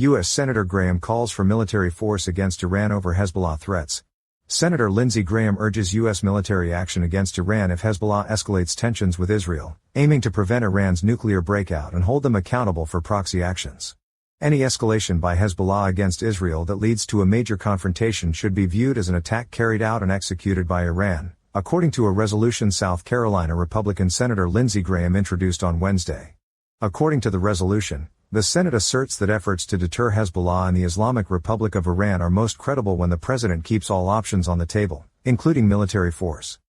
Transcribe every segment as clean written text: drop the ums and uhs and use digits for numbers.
U.S. Senator Graham calls for military force against Iran over Hezbollah threats. Senator Lindsey Graham urges U.S. military action against Iran if Hezbollah escalates tensions with Israel, aiming to prevent Iran's nuclear breakout and hold them accountable for proxy actions. Any escalation by Hezbollah against Israel that leads to a major confrontation should be viewed as an attack carried out and executed by Iran, according to a resolution South Carolina Republican Senator Lindsey Graham introduced on Wednesday. According to the resolution, the Senate asserts that efforts to deter Hezbollah and the Islamic Republic of Iran are most credible when the president keeps all options on the table, including military force.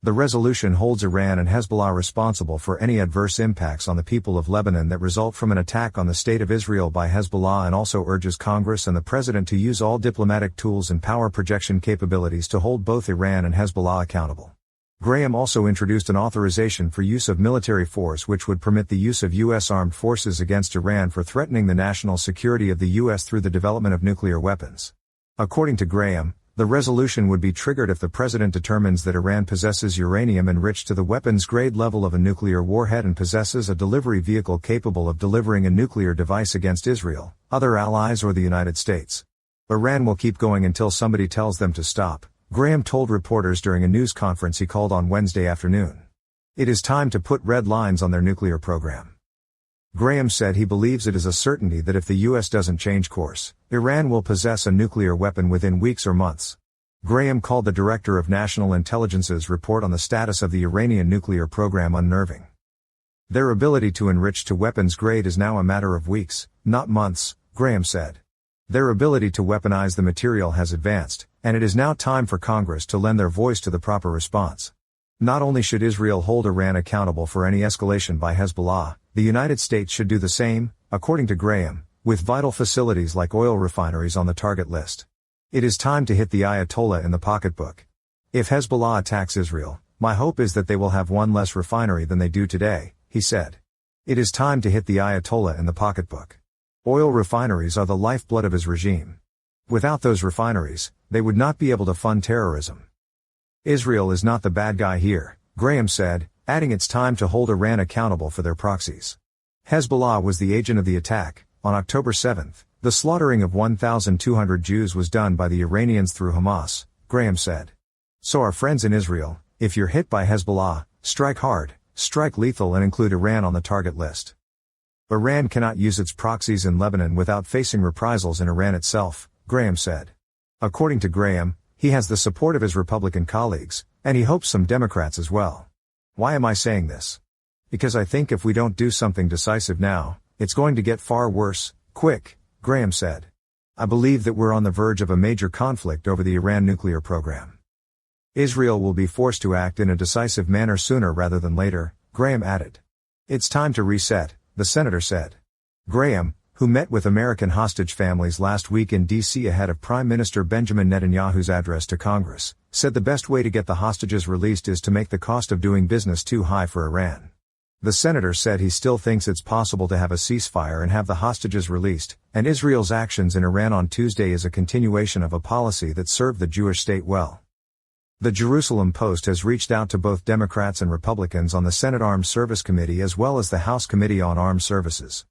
The resolution holds Iran and Hezbollah responsible for any adverse impacts on the people of Lebanon that result from an attack on the State of Israel by Hezbollah, and also urges Congress and the President to use all diplomatic tools and power projection capabilities to hold both Iran and Hezbollah accountable. Graham also introduced an authorization for use of military force which would permit the use of U.S. armed forces against Iran for threatening the national security of the U.S. through the development of nuclear weapons. According to Graham, the resolution would be triggered if the president determines that Iran possesses uranium enriched to the weapons-grade level of a nuclear warhead and possesses a delivery vehicle capable of delivering a nuclear device against Israel, other allies or the United States. Iran will keep going until somebody tells them to stop, Graham told reporters during a news conference he called on Wednesday afternoon. It is time to put red lines on their nuclear program. Graham said he believes it is a certainty that if the U.S. doesn't change course, Iran will possess a nuclear weapon within weeks or months. Graham called the Director of National Intelligence's report on the status of the Iranian nuclear program unnerving. Their ability to enrich to weapons grade is now a matter of weeks, not months, Graham said. Their ability to weaponize the material has advanced, and it is now time for Congress to lend their voice to the proper response. Not only should Israel hold Iran accountable for any escalation by Hezbollah, the United States should do the same, according to Graham, with vital facilities like oil refineries on the target list. It is time to hit the Ayatollah in the pocketbook. If Hezbollah attacks Israel, my hope is that they will have one less refinery than they do today, he said. It is time to hit the Ayatollah in the pocketbook. Oil refineries are the lifeblood of his regime. Without those refineries, they would not be able to fund terrorism. Israel is not the bad guy here, Graham said, adding it's time to hold Iran accountable for their proxies. Hezbollah was the agent of the attack. On October 7, the slaughtering of 1,200 Jews was done by the Iranians through Hamas, Graham said. So our friends in Israel, if you're hit by Hezbollah, strike hard, strike lethal and include Iran on the target list. Iran cannot use its proxies in Lebanon without facing reprisals in Iran itself, Graham said. According to Graham, he has the support of his Republican colleagues, and he hopes some Democrats as well. Why am I saying this? Because I think if we don't do something decisive now, it's going to get far worse, quick, Graham said. I believe that we're on the verge of a major conflict over the Iran nuclear program. Israel will be forced to act in a decisive manner sooner rather than later, Graham added. It's time to reset, the senator said. Graham, who met with American hostage families last week in D.C. ahead of Prime Minister Benjamin Netanyahu's address to Congress, said the best way to get the hostages released is to make the cost of doing business too high for Iran. The senator said he still thinks it's possible to have a ceasefire and have the hostages released, and Israel's actions in Iran on Tuesday is a continuation of a policy that served the Jewish state well. The Jerusalem Post has reached out to both Democrats and Republicans on the Senate Armed Service Committee as well as the House Committee on Armed Services.